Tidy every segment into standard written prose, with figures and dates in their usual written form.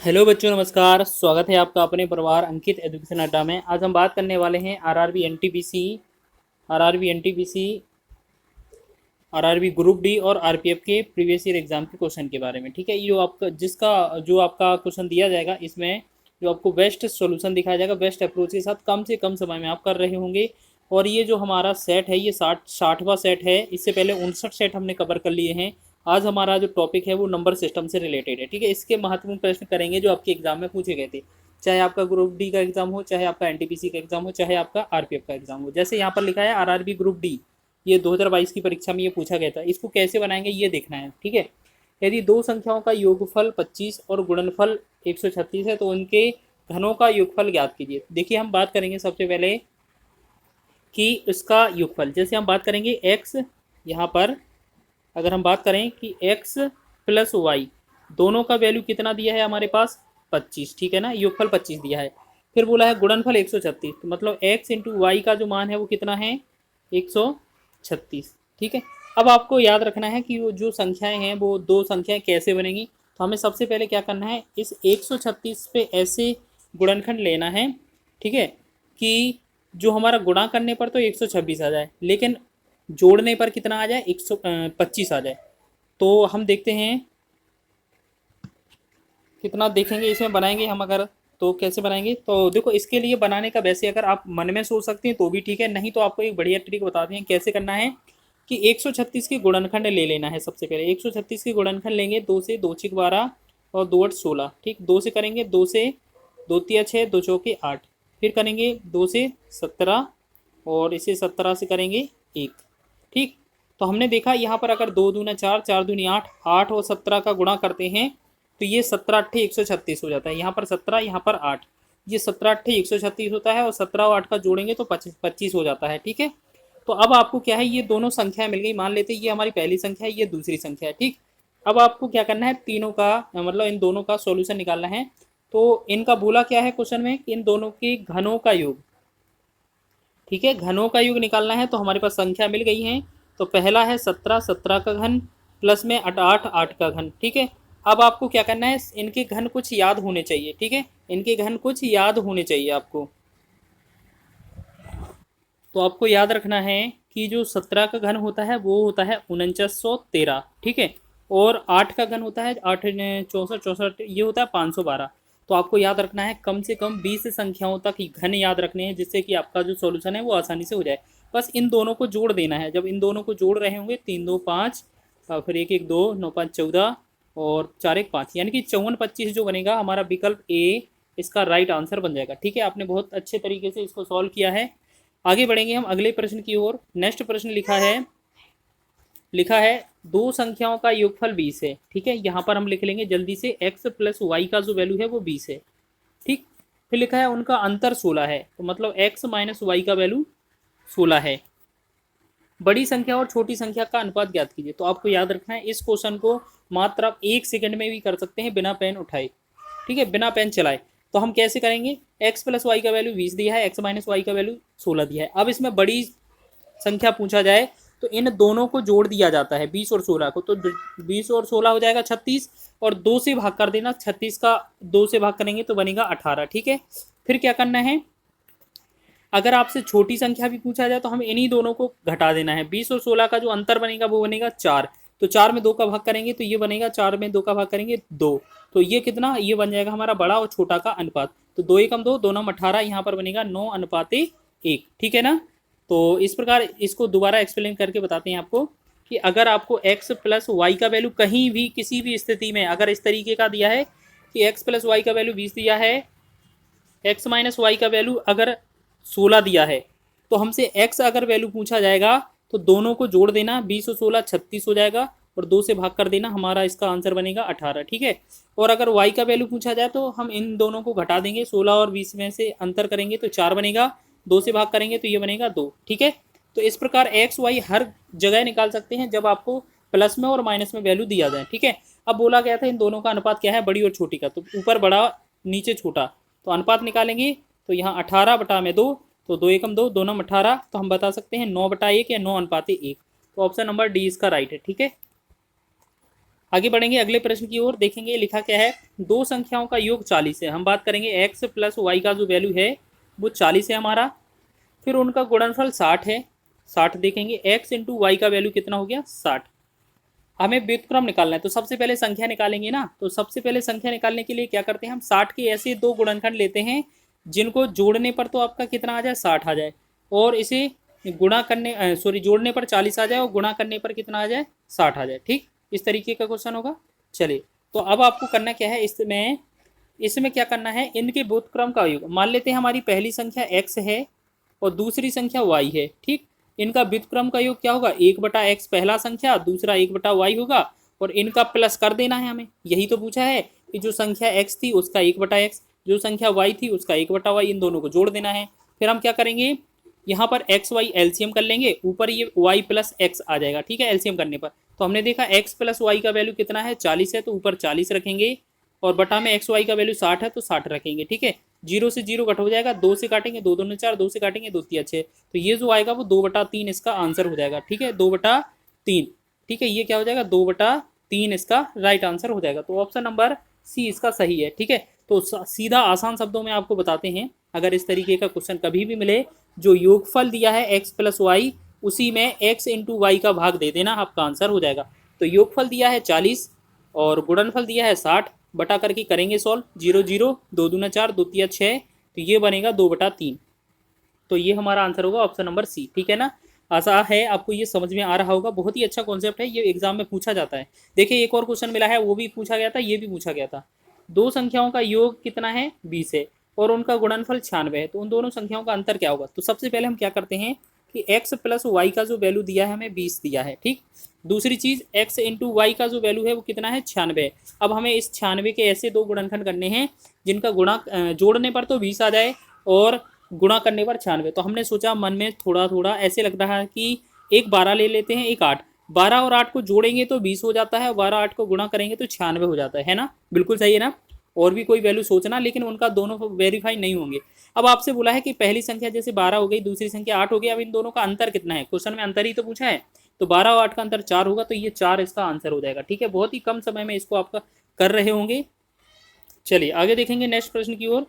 Hello बच्चों, नमस्कार। स्वागत है आपका अपने परिवार अंकित एजुकेशन अड्डा में। आज हम बात करने वाले हैं आरआरबी ग्रुप डी और आरपीएफ के प्रीवियस ईयर एग्जाम के क्वेश्चन के बारे में। ठीक है, जो आपका क्वेश्चन दिया जाएगा, इसमें जो आपको बेस्ट सॉल्यूशन दिखाया जाएगा, बेस्ट अप्रोच के साथ कम से कम समय में आप कर रहे होंगे। और ये जो हमारा सेट है, ये 60वां सेट है। इससे पहले 59 सेट हमने कवर कर लिए हैं। आज हमारा जो टॉपिक है वो नंबर सिस्टम से रिलेटेड है। ठीक है, इसके महत्वपूर्ण प्रश्न करेंगे जो आपके एग्जाम में पूछे गए थे, चाहे आपका ग्रुप डी का एग्जाम हो, चाहे आपका एनटीपीसी का एग्जाम हो, चाहे आपका आरपीएफ का एग्जाम हो। जैसे यहाँ पर लिखा है आरआरबी ग्रुप डी, ये 2022 की परीक्षा में ये पूछा गया था। इसको कैसे बनाएंगे ये देखना है। ठीक है, यदि दो संख्याओं का योगफल 25 और गुणनफल 136 है तो उनके घनों का योगफल ज्ञात कीजिए। देखिए, हम बात करेंगे सबसे पहले कि इसका योगफल। जैसे हम बात करेंगे x, यहाँ पर अगर हम बात करें कि x प्लस वाई, दोनों का वैल्यू कितना दिया है हमारे पास 25। ठीक है ना, योगफल 25 दिया है। फिर बोला है गुणनफल 136, तो मतलब x इंटू वाई का जो मान है वो कितना है 136। ठीक है, अब आपको याद रखना है कि वो जो संख्याएं हैं वो दो संख्याएं कैसे बनेंगी। तो हमें सबसे पहले क्या करना है, इस 136 पे ऐसे गुणनखंड लेना है। ठीक है, कि जो हमारा गुणा करने पर तो 126 आ जाए, लेकिन जोड़ने पर कितना आ जाए 125 आ जाए। तो हम देखते हैं कितना देखेंगे इसमें बनाएंगे हम। अगर तो कैसे बनाएंगे, तो देखो इसके लिए बनाने का वैसे अगर आप मन में सोच सकते हैं तो भी ठीक है, नहीं तो आपको एक बढ़िया ट्रिक बताते हैं कैसे करना है। कि 136 के गुणनखंड ले लेना है। सबसे पहले 136 के गुणनखंड लेंगे, 2 से 2 छिक 12 और 2 8 16। ठीक, 2 से करेंगे, 2 से 2 तिया 6, 2 चौके 8। फिर करेंगे 2 से 17 और इसे 17 से करेंगे 1। ठीक, तो हमने देखा यहाँ पर अगर 2 दूना 4, 4 दूनी 8, 8 और 17 का गुणा करते हैं तो ये 17 अट्ठे 136 हो जाता है। यहाँ पर 17, यहाँ पर 8, ये 17 अट्ठे 136 होता है और 17 और 8 का जोड़ेंगे तो 25 हो जाता है। ठीक है, तो अब आपको क्या है, ये दोनों संख्याएं मिल गई। मान लेते हैं ये हमारी पहली संख्या है, ये दूसरी संख्या है। ठीक, अब आपको क्या करना है, तीनों का मतलब इन दोनों का सॉल्यूशन निकालना है। तो इनका बोला क्या है क्वेश्चन में कि इन दोनों के घनों का योग। ठीक है, घनों का योग निकालना है। तो हमारे पास संख्या मिल गई है। तो पहला है 17, 17 का घन प्लस में 8, 8 का घन। ठीक है, अब आपको क्या करना है, इनके घन कुछ याद होने चाहिए। ठीक है, इनके घन कुछ याद होने चाहिए आपको। तो आपको याद रखना है कि जो 17 का घन होता है वो होता है 4913। ठीक है, और 8 का घन होता है 8 64 64, ये होता है 512। तो आपको याद रखना है कम से कम 20 संख्याओं तक घन याद रखने हैं, जिससे कि आपका जो सॉल्यूशन है वो आसानी से हो जाए। बस इन दोनों को जोड़ देना है। जब इन दोनों को जोड़ रहे होंगे, 3 2 5 और फिर 1 1 2 9 5 14 और 4 1 5, यानी कि 54 25 जो बनेगा हमारा विकल्प ए इसका राइट आंसर बन जाएगा। ठीक है, आपने बहुत अच्छे तरीके से इसको सॉल्व किया है। आगे बढ़ेंगे हम अगले प्रश्न की ओर। नेक्स्ट प्रश्न लिखा है दो संख्याओं का योगफल 20 है। ठीक है, यहाँ पर हम लिख लेंगे जल्दी से, x प्लस वाई का जो वैल्यू है वो 20 है। ठीक, फिर लिखा है उनका अंतर 16 है। तो मतलब x माइनस वाई का वैल्यू 16 है। बड़ी संख्या और छोटी संख्या का अनुपात ज्ञात कीजिए। तो आपको याद रखना है इस क्वेश्चन को मात्र आप 1 सेकंड में भी कर सकते हैं बिना पेन उठाए। ठीक है, बिना पेन चलाए। तो हम कैसे करेंगे, x प्लस वाई का वैल्यू 20 दिया है, x माइनस वाई का वैल्यू 16 दिया है। अब इसमें बड़ी संख्या पूछा जाए तो इन दोनों को जोड़ दिया जाता है, 20 और 16 को। तो 20 और 16 हो जाएगा 36, और 2 से भाग कर देना। 36 का 2 से भाग करेंगे तो बनेगा 18। ठीक है, फिर क्या करना है, अगर आपसे छोटी संख्या भी पूछा जाए तो हमें इन्हीं दोनों को घटा देना है। 20 और 16 का जो अंतर बनेगा वो बनेगा 4। तो 4 में 2 का भाग करेंगे तो ये बनेगा, 4 में 2 का भाग करेंगे 2। तो ये कितना, ये बन जाएगा हमारा बड़ा और छोटा का अनुपात। तो 2 एकम 2, 2 नम 18, यहाँ पर बनेगा 9 अनुपाते 1। ठीक है ना, तो इस प्रकार इसको दोबारा एक्सप्लेन करके बताते हैं आपको कि अगर आपको x प्लस वाई का वैल्यू कहीं भी किसी भी स्थिति में अगर इस तरीके का दिया है कि x प्लस वाई का वैल्यू 20 दिया है, x माइनस वाई का वैल्यू अगर 16 दिया है, तो हमसे x अगर वैल्यू पूछा जाएगा तो दोनों को जोड़ देना, 20 और 16 36 हो जाएगा, और 2 से भाग कर देना, हमारा इसका आंसर बनेगा 18। ठीक है, और अगर y का वैल्यू पूछा जाए तो हम इन दोनों को घटा देंगे, 16 और 20 में से अंतर करेंगे तो 4 बनेगा, 2 से भाग करेंगे तो ये बनेगा 2। ठीक है, तो इस प्रकार एक्स वाई हर जगह निकाल सकते हैं जब आपको प्लस में और माइनस में वैल्यू दिया जाए। ठीक है, अब बोला गया था इन दोनों का अनुपात क्या है, बड़ी और छोटी का। तो ऊपर बड़ा नीचे छोटा, तो अनुपात निकालेंगे तो यहाँ 18 बटा में 2, तो 2 एकम 2, 2 नम 18, तो हम बता सकते हैं 9 बटा 1 या 9 अनुपाते 1। तो ऑप्शन नंबर डी इसका राइट है। ठीक है, आगे बढ़ेंगे अगले प्रश्न की ओर, देखेंगे लिखा क्या है। दो संख्याओं का योग 40 है। हम बात करेंगे x प्लस वाई का जो वैल्यू है वो 40 है हमारा। फिर उनका गुणनफल 60 है। 60 देखेंगे, x इंटू वाई का वैल्यू कितना हो गया 60। हमें व्युत्क्रम निकालना है, तो सबसे पहले संख्या निकालेंगे ना। तो सबसे पहले संख्या निकालने के लिए क्या करते हैं हम, 60 के ऐसे दो गुणनखंड लेते हैं जिनको जोड़ने पर तो आपका कितना आ जाए 60 आ जाए, और इसे गुणा करने जोड़ने पर 40 आ जाए और गुणा करने पर कितना आ जाए 60 आ जाए। ठीक, इस तरीके का क्वेश्चन होगा। चलिए, तो अब आपको करना क्या है, इसमें क्या करना है, इनके व्युत्क्रम का योग। मान लेते हैं हमारी पहली संख्या x है और दूसरी संख्या y है। ठीक, इनका व्युत्क्रम का योग क्या होगा, 1/x पहला संख्या, दूसरा 1/y होगा, और इनका प्लस कर देना है हमें। यही तो पूछा है कि जो संख्या x थी उसका 1/x, जो संख्या y थी उसका 1/y, इन दोनों को जोड़ देना है। फिर हम क्या करेंगे, यहाँ पर एक्स वाई एलसीएम कर लेंगे, ऊपर ये y प्लस एक्स आ जाएगा। ठीक है, एलसीएम करने पर तो हमने देखा x प्लस वाई का वैल्यू कितना है 40 है, तो ऊपर 40 रखेंगे, और बटा में एक्स वाई का वैल्यू 60 है तो 60 रखेंगे। ठीक है, 0 से 0 कट हो जाएगा, 2 से काटेंगे 2 दूनी 4, 2 से काटेंगे 2 3 6, तो ये जो आएगा वो 2/3 इसका आंसर हो जाएगा। ठीक है, 2/3। ठीक है, ये क्या हो जाएगा 2/3 इसका राइट आंसर हो जाएगा। तो ऑप्शन नंबर सी इसका सही है। ठीक है, तो सीधा आसान शब्दों में आपको बताते हैं, अगर इस तरीके का क्वेश्चन कभी भी मिले, जो योगफल दिया है x प्लस वाई, उसी में x इंटू वाई का भाग दे देना, आपका आंसर हो जाएगा। तो योगफल दिया है 40 और गुणनफल दिया है 60, बटा करके करेंगे सॉल्व, 0 0, 2 दूना 4, 2 3 6, तो ये बनेगा 2/3। तो ये हमारा आंसर होगा ऑप्शन नंबर सी। ठीक है ना, आशा है आपको ये समझ में आ रहा होगा। बहुत ही अच्छा कॉन्सेप्ट है, ये एग्जाम में पूछा जाता है। देखिए एक और क्वेश्चन मिला है, वो भी पूछा गया था, ये भी पूछा गया था। दो संख्याओं का योग कितना है 20 है और उनका गुणनफल 96 है, तो उन दोनों संख्याओं का अंतर क्या होगा। तो सबसे पहले हम क्या करते हैं कि x प्लस वाई का जो वैल्यू दिया है हमें 20 दिया है। ठीक, दूसरी चीज x इंटू वाई का जो वैल्यू है वो कितना है 96। अब हमें इस 96 के ऐसे दो गुणनखंड करने हैं जिनका गुणा जोड़ने पर तो 20 आ जाए और गुणा करने पर 96। तो हमने सोचा मन में थोड़ा थोड़ा ऐसे लग रहा है कि एक 12 ले लेते हैं, एक 8, 12 और 8 को जोड़ेंगे तो 20 हो जाता है, 12 8 को गुणा करेंगे तो 96 हो जाता है ना। बिल्कुल सही है ना। और भी कोई वैल्यू सोचना, लेकिन उनका दोनों वेरीफाई नहीं होंगे। अब आपसे बोला है कि पहली संख्या जैसे 12 हो गई, दूसरी संख्या 8 हो गई, अब इन दोनों का अंतर कितना है, क्वेश्चन में अंतर ही तो पूछा है। तो 12 और 8 का अंतर 4 होगा, तो ये 4 इसका आंसर हो जाएगा। ठीक है, बहुत ही कम समय में इसको आपका कर रहे होंगे। चलिए आगे देखेंगे नेक्स्ट प्रश्न की ओर।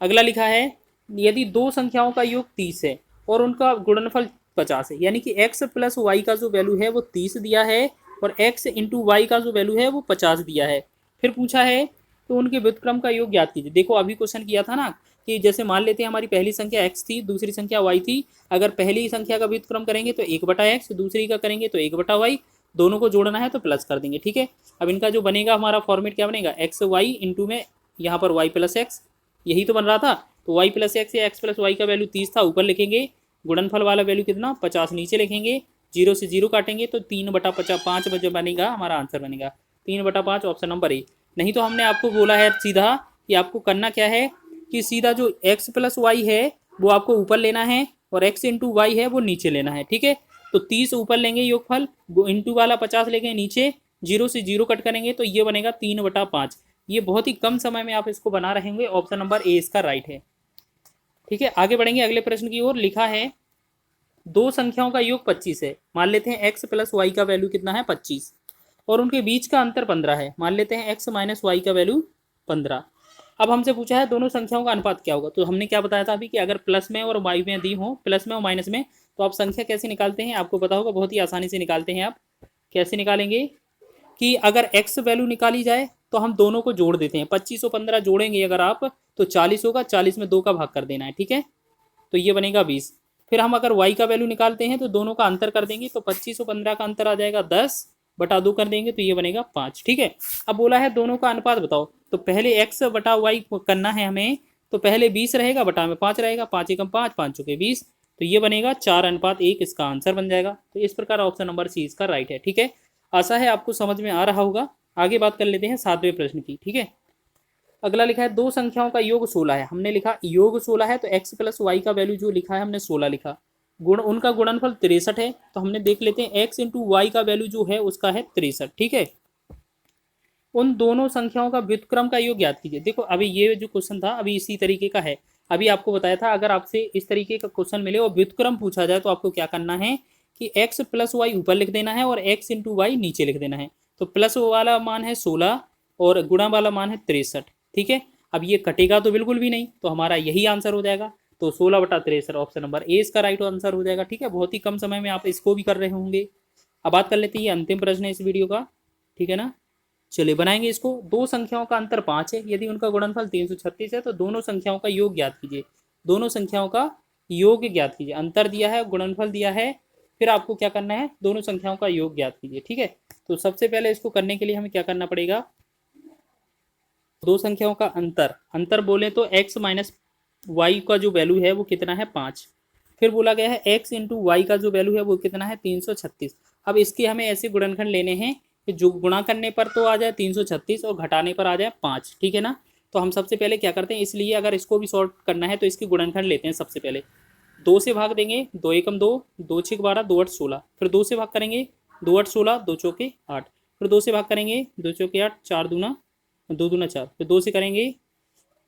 अगला लिखा है, यदि दो संख्याओं का योग 30 है और उनका गुणनफल 50 है, यानी कि x प्लस वाई का जो वैल्यू है वो 30 दिया है और x इंटू वाई का जो वैल्यू है वो 50 दिया है। फिर पूछा है तो उनके व्युत्क्रम का योग ज्ञात कीजिए। देखो अभी क्वेश्चन किया था ना कि जैसे मान लेते हैं हमारी पहली संख्या x थी, दूसरी संख्या y थी। अगर पहली संख्या का व्युत्क्रम करेंगे तो 1/x, दूसरी का करेंगे तो 1/y, दोनों को जोड़ना है तो प्लस कर देंगे। ठीक है, अब इनका जो बनेगा हमारा फॉर्मेट क्या बनेगा, एक्स वाई इंटू में यहाँ पर y प्लस एक्स, यही तो बन रहा था। तो y प्लस एक्स या x प्लस वाई का वैल्यू 30 था, ऊपर लिखेंगे, गुणनफल वाला वैल्यू कितना 50 नीचे लिखेंगे, 0 से 0 काटेंगे तो 3/5 बजे बनेगा, हमारा आंसर बनेगा 3/5, ऑप्शन नंबर ए। नहीं तो हमने आपको बोला है सीधा कि आपको करना क्या है कि सीधा जो x प्लस वाई है वो आपको ऊपर लेना है और x इंटू वाई है वो नीचे लेना है। ठीक है, तो 30 ऊपर लेंगे योगफल, इंटू वाला 50 लेंगे नीचे, 0 से 0 कट करेंगे तो ये बनेगा 3/5। ये बहुत ही कम समय में आप इसको बना रहे होंगे, ऑप्शन नंबर ए इसका राइट है। ठीक है, आगे बढ़ेंगे अगले प्रश्न की ओर। लिखा है दो संख्याओं का योग 25 है। मान लेते हैं x प्लस वाई का वैल्यू कितना है 25 और उनके बीच का अंतर 15 है। मान लेते हैं x माइनस वाई का वैल्यू 15। अब हमसे पूछा है दोनों संख्याओं का अनुपात क्या होगा। तो हमने क्या बताया था अभी कि अगर प्लस में और वाई में दी हो, प्लस में और माइनस में, तो आप संख्या कैसे निकालते हैं आपको पता होगा, बहुत ही आसानी से निकालते हैं। आप कैसे निकालेंगे कि अगर x वैल्यू निकाली जाए तो हम दोनों को जोड़ देते हैं, 25 और 15 जोड़ेंगे अगर आप तो 40 होगा, 40 में 2 का भाग कर देना है। ठीक है, तो ये बनेगा 20। फिर हम अगर y का वैल्यू निकालते हैं तो दोनों का अंतर कर देंगे, तो 25 और 15 का अंतर आ जाएगा 10/2 कर देंगे तो ये बनेगा 5। ठीक है, अब बोला है दोनों का अनुपात बताओ, तो पहले x बटा y करना है हमें, तो पहले 20 रहेगा, बटा में 5 रहेगा, 5 एकम 5, 5 चुके 20, तो ये बनेगा 4:1, इसका आंसर बन जाएगा। तो इस प्रकार ऑप्शन नंबर सी इसका राइट है। ठीक है, आशा है आपको समझ में आ रहा होगा। आगे बात कर लेते हैं 7वें प्रश्न की। ठीक है, अगला लिखा है दो संख्याओं का योग 16 है। हमने लिखा योग 16 है तो x प्लस वाई का वैल्यू जो लिखा है हमने 16 लिखा, गुण उनका गुणनफल 63 है। तो हमने देख लेते हैं x इंटू वाई का वैल्यू जो है उसका है 63। ठीक है, उन दोनों संख्याओं का व्युत्क्रम का योग ज्ञात कीजिए। देखो अभी ये जो क्वेश्चन था अभी इसी तरीके का है। अभी आपको बताया था अगर आपसे इस तरीके का क्वेश्चन मिले और व्युत्क्रम पूछा जाए तो आपको क्या करना है कि x प्लस वाई ऊपर लिख देना है और x इंटू वाई नीचे लिख देना है। तो प्लस वाला मान है 16 और गुणा वाला मान है 63। ठीक है, अब ये कटेगा तो बिल्कुल भी नहीं, तो हमारा यही आंसर हो जाएगा। तो 16/63 ऑप्शन नंबर ए इसका राइट आंसर हो जाएगा। ठीक है, बहुत ही कम समय में आप इसको भी कर रहे होंगे। अब बात कर लेते हैं, ये अंतिम प्रश्न है इस वीडियो का। ठीक है ना, चलिए बनाएंगे इसको। दो संख्याओं का अंतर 5 है, यदि उनका गुणनफल 336 है तो दोनों संख्याओं का योग ज्ञात कीजिए। दोनों संख्याओं का योग ज्ञात कीजिए। अंतर दिया है, गुणनफल दिया है, फिर आपको क्या करना है, दोनों संख्याओं का योग ज्ञात कीजिए। ठीक है, तो सबसे पहले इसको करने के लिए हमें क्या करना पड़ेगा, दो संख्याओं का अंतर, अंतर बोले तो x माइनस वाई का जो वैल्यू है वो कितना है 5। फिर बोला गया है x इंटू वाई का जो वैल्यू है वो कितना है 336। अब इसके हमें ऐसे गुणनखंड लेने हैं कि जो गुणा करने पर तो आ जाए 336 और घटाने पर आ जाए 5। ठीक है ना, तो हम सबसे पहले क्या करते हैं, इसलिए अगर इसको भी सॉल्व करना है तो इसकी गुणनखंड लेते हैं। सबसे पहले 2 से भाग देंगे, 2 एकम 2, 2 छीक 12, 2 8 16। फिर 2 से भाग करेंगे, 2 8 16, 2 चौके 8। फिर 2 से भाग करेंगे, 2 चौके 8, 4 दूना 2 दूना 4। फिर 2 से करेंगे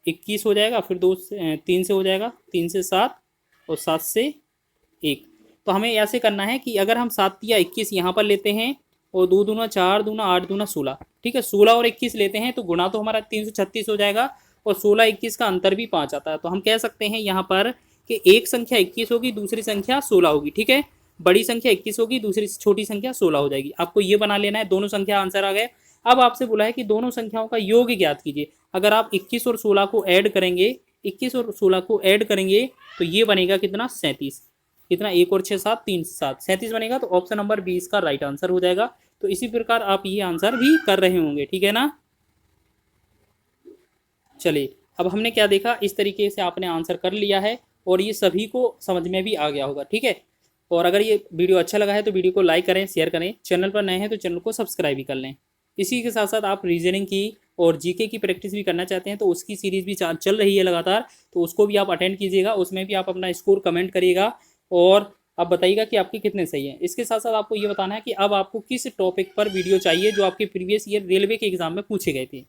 21 हो जाएगा। फिर 2 से 3 से हो जाएगा, 3 से 7 और 7 से 1। तो हमें ऐसे करना है कि अगर हम 7 या 21 यहाँ पर लेते हैं और 2 दूना 4 दूना 8 दूना 16। ठीक है, 16 और 21 लेते हैं तो गुणा तो हमारा 336 हो जाएगा और 16 21 का अंतर भी 5 आता है। तो हम कह सकते हैं यहाँ पर कि एक संख्या 21 होगी, दूसरी संख्या 16 होगी। ठीक है, बड़ी संख्या 21 होगी, दूसरी छोटी संख्या 16 हो जाएगी। आपको ये बना लेना है, दोनों संख्या आंसर आ गए। अब आपसे बोला है कि दोनों संख्याओं का योग ज्ञात कीजिए। अगर आप 21 और 16 को ऐड करेंगे, 21 और 16 को ऐड करेंगे तो ये बनेगा कितना, 37। कितना, 1 और 6 7, 3 7, 37 बनेगा। तो ऑप्शन नंबर बी इसका राइट आंसर हो जाएगा। तो इसी प्रकार आप ये आंसर भी कर रहे होंगे। ठीक है ना, चलिए अब हमने क्या देखा, इस तरीके से आपने आंसर कर लिया है और ये सभी को समझ में भी आ गया होगा। ठीक है, और अगर ये वीडियो अच्छा लगा है तो वीडियो को लाइक करें, शेयर करें, चैनल पर नए हैं तो चैनल को सब्सक्राइब भी कर लें। इसी के साथ साथ आप रीजनिंग की और जीके की प्रैक्टिस भी करना चाहते हैं तो उसकी सीरीज़ भी चल रही है लगातार, तो उसको भी आप अटेंड कीजिएगा। उसमें भी आप अपना स्कोर कमेंट करिएगा और आप बताइएगा कि आपके कितने सही हैं। इसके साथ साथ आपको ये बताना है कि अब आपको किस टॉपिक पर वीडियो चाहिए जो आपके प्रीवियस ईयर रेलवे के एग्जाम में पूछे गए थे।